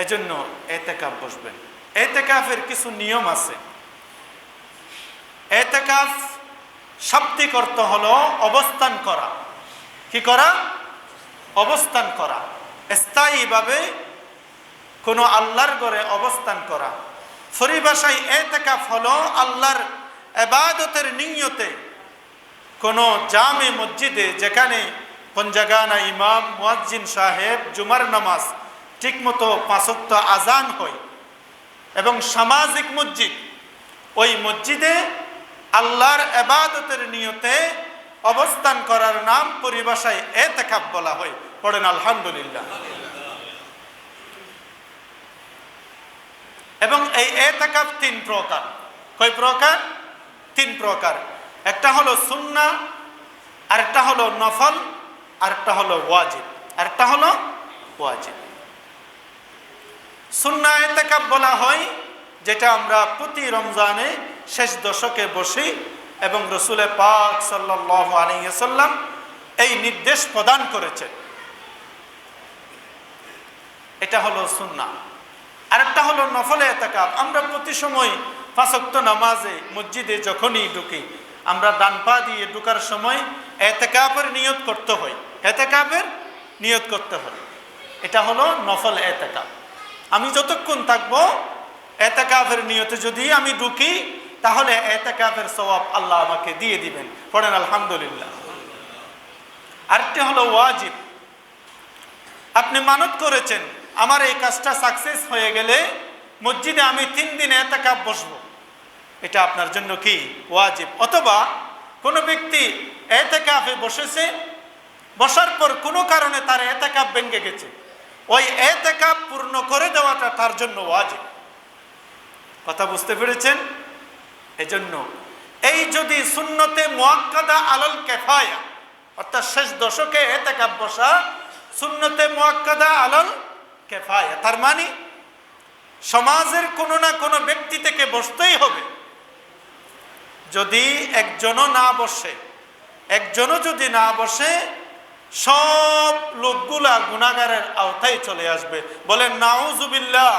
এজন্য ইতিকাফ বসবেন। ইতিকাফের কিছু নিয়ম আছে। ইতিকাফ শাব্দিক অর্থ হলো অবস্থান করা। কি করা? অবস্থান করা, স্থায়ীভাবে কোনো আল্লাহর ঘরে অবস্থান করা। পরিভাষায় ইতিকাফ হলো আল্লাহর ইবাদতের নিয়তে কোনো জামে মসজিদে, যেখানে পঞ্জাগানা ইমাম মুয়াজ্জিন সাহেব জুমার নামাজ ঠিকমতো 5 ওয়াক্ত আজান হয় এবং সামাজিক মসজিদ, ওই মসজিদে আল্লাহর ইবাদতের নিয়তে অবস্থান করার নাম পরিভাষায় ইতিকাফ বলা হয়। পড়েন আলহামদুলিল্লাহ। এবং এই ইতিকাফ 3 প্রকার। কয় প্রকার? 3 প্রকার। একটা হলো সুন্নাহ, আরেকটা হলো নফল, আরেকটা হলো ওয়াজিব, আরেকটা হলো ওয়াজিব। সুন্নাহ ইতিকাফ বলা হয় যেটা আমরা প্রতি রমজানে শেষ দশকে বসি এবং রাসূল পাক সাল্লাল্লাহু আলাইহি ওয়াসাল্লাম এই নির্দেশ প্রদান করেছেন। এটা হলো সুন্নাহ। আরেকটা হলো নফল ইতিকাফ। আমরা প্রতি সময় 5 ওয়াক্ত নামাজে মসজিদে যখনই ঢুকি, আমরা ডান পা দিয়ে ঢোকার সময় ইতিকাফের নিয়ত করতে হয়। ইতিকাফের নিয়ত করতে হয়। এটা হলো নফল ইতিকাফ। আমি যতক্ষণ থাকবো ইতিকাফের নিয়তে যদি আমি ঢুকি, তাহলে ইতিকাফের সওয়াব আল্লাহ আমাকে দিয়ে দিবেন। পড়েন আলহামদুলিল্লাহ। আরেকটা হলো ওয়াজিব। আপনি মানত করেছেন আমার এই কাজটা সাকসেস হয়ে গেলে মসজিদে আমি 3 দিন ইতিকাফ বসবো, এটা আপনার জন্য কি? ওয়াজিব। অথবা কোনো ব্যক্তি ইতিকাফে বসেছে, বসার পর কোনো কারণে তার ইতিকাফ ভেঙে গেছে, ওই ইতিকাফ পূর্ণ করে দেওয়াটা তার জন্য ওয়াজিব। কথা বুঝতে পেরেছেন? এজন্য এই যদি সুন্নতে মুআক্কাদা আলাল কিফায়া, অর্থাৎ শেষ দশকে ইতিকাফ বসা সুন্নতে মুআক্কাদা আলাল কিফায়া, তার মানে সমাজের কোনো না কোনো ব্যক্তি থেকে বসতেই হবে। যদি একজনও না বসে, একজনও যদি না বসে, সব লোকগুলা গুনাহগারের আওতায় চলে আসবে। বলেন নাউজুবিল্লাহ।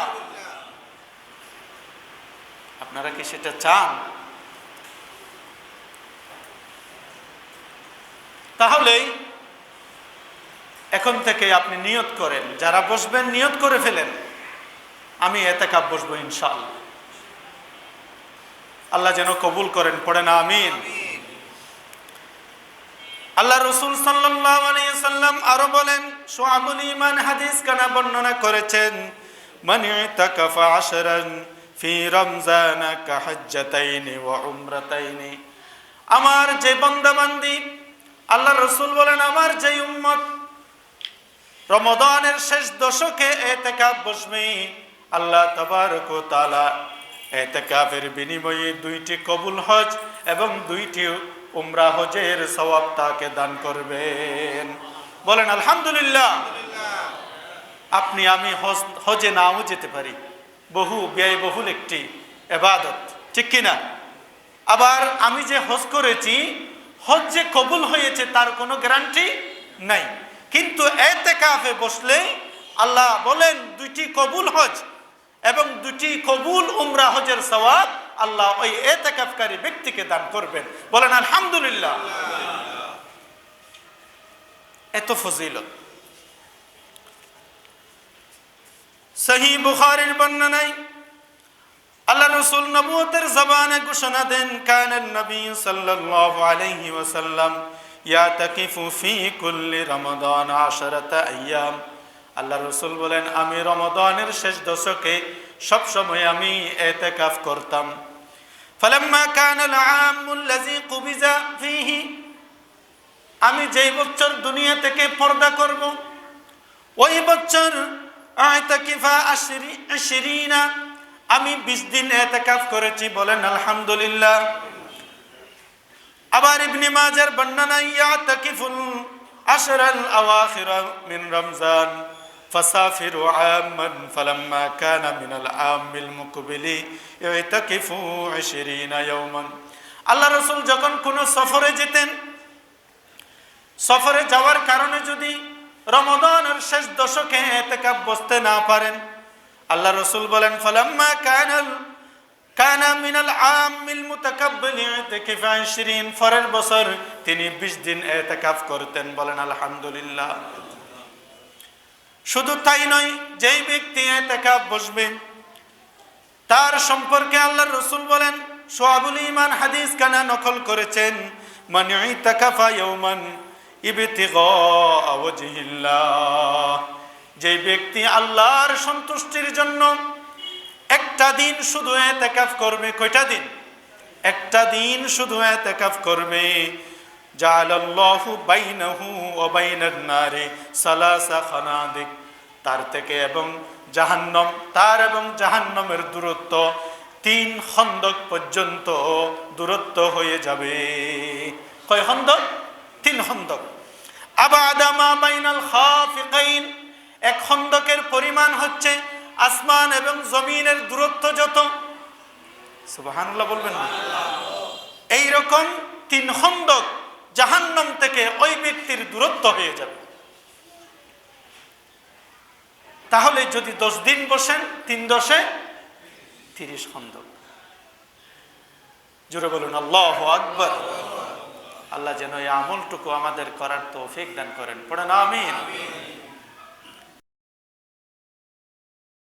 আপনারা কি সেটা চান? তাহলে এখন থেকে আপনি নিয়ত করেন, যারা বসবেন নিয়ত করে ফেলেন আমি ইতিকাফ বসবো ইনশাআল্লাহ। আল্লাহ যেন কবুল করেন। পড়েন আমিন। আল্লাহ রাসূল সাল্লাল্লাহু আলাইহি ওয়াসাল্লাম আরো বলেন, শুআবুল ঈমান হাদিস কানা বর্ণনা করেছেন, মান ইতাকাফা 10রান ফি রমজান কাহাজ্জাতাইনি ওয়া উমরাতাইনি। আমার যে বান্দা বান্দি, আল্লাহ রাসূল বলেন আমার যে উম্মত রমাদানের শেষ দশকে ইতিকাফ বসবে, আল্লাহ তাবারক ওয়া তাআলা ইতিকাফের বিনিময়ে 2টি কবুল হজ এবং 2টি উমরা হজের সওয়াব তাকে দান করবেন। বলেন আলহামদুলিল্লাহ। আপনি আমি হজে নাও যেতে পারি, বহু ব্যয়বহুল একটি ইবাদত, ঠিক কিনা? আবার আমি যে হজ করেছি, হজ যে কবুল হয়েছে তার কোনো গ্যারান্টি নাই। কিন্তু ইতিকাফে বসলে আল্লাহ বলেন 2টি কবুল হজ এবং 2টি কবুল উমরা হজের সওয়াব আল্লাহ ওই ইতিকাফকারী ব্যক্তিকে দান করবেন। বলেন আলহামদুলিল্লাহ। এত ফজিলত। সহিহ বুখারীর বর্ণনায় আল্লাহ রাসূল নবুয়তের জবানে ঘোষণা দেন, কানান নবী সাল্লাল্লাহু আলাইহি ওয়াসাল্লাম ইয়াতাকিফু ফি কুল্লি রমাদান 10 আইয়াম। আল্লাহ রাসূল বলেন আমি রমাদানের শেষ দশকে সব সময় আমি ইতিকাফ করতাম। ফালাম্মা কানা আল-আম আল্লাযী কুবিজা ফীহি, আমি যেই বছর দুনিয়া থেকে পর্দা করব ওই বছর আ'তাকিফা 20 আমি 20 দিন ইতিকাফ করেছি। বলেন আলহামদুলিল্লাহ। আবার ইবনে মাজার বর্ণনা, ইয়াতাকিফুল 10 আল-আওয়াখির মিন রমজান ফাসাফিরু আমান ফালাম্মা কানা মিনাল আমিল মুকবিলি ইয়াতাকিফু 20 ইয়াওমান। আল্লাহ রাসূল যখন কোন সফরে যেতেন, সফরে যাওয়ার কারণে যদি রমাদানের শেষ দশকে ইতিকাফ বসতে না পারেন, আল্লাহ রাসূল বলেন ফালাম্মা কানা মিনাল আমিল মুতাকাব্বিল ইতিকাফ 20 পরের বছর তিনি 20 দিন ইতিকাফ করতেন। বলেন আলহামদুলিল্লাহ। শুধু তাই নয়, যেই ব্যক্তি ইতিকাফ বসবে তার সম্পর্কে আল্লাহর রাসূল বলেন, শুআবুল ঈমান হাদিস কানা নকল করেছেন, মান ইতিকাফা ইয়াওমান ইবতিগা ওয়াজহিল্লাহ, যে ব্যক্তি আল্লাহর সন্তুষ্টির জন্য একটা দিন শুধু ইতিকাফ করবে। কয়টা দিন? একটা দিন শুধু ইতিকাফ করবে। জাআলাল্লাহু বাইনাহু ওয়া বাইনান নারি সালাসা খানাদিক, তার থেকে এবং জাহান্নাম, তার এবং জাহান্নামের দূরত্ব 3 খন্দক পর্যন্ত দূরত্ব হয়ে যাবে। কয় খন্দক? 3 খন্দক। আবাদা মা বাইনাল খাফিকাইন, এক খন্দকের পরিমাণ হচ্ছে আসমান এবং জমিনের দূরত্ব যত। সুবহানাল্লাহ বলবেন না? এই রকম 3 খন্দক জাহান্নাম থেকে ওই ব্যক্তির দূরত্ব হয়ে যাবে। তাহলে যদি 10 দিন বসেন, 3 10 30 খন্দক। জোরে বলুন আল্লাহু আকবার। আল্লাহ যেন এই আমলটুকু আমাদের করার তৌফিক দান করেন। পড়েন আমিন।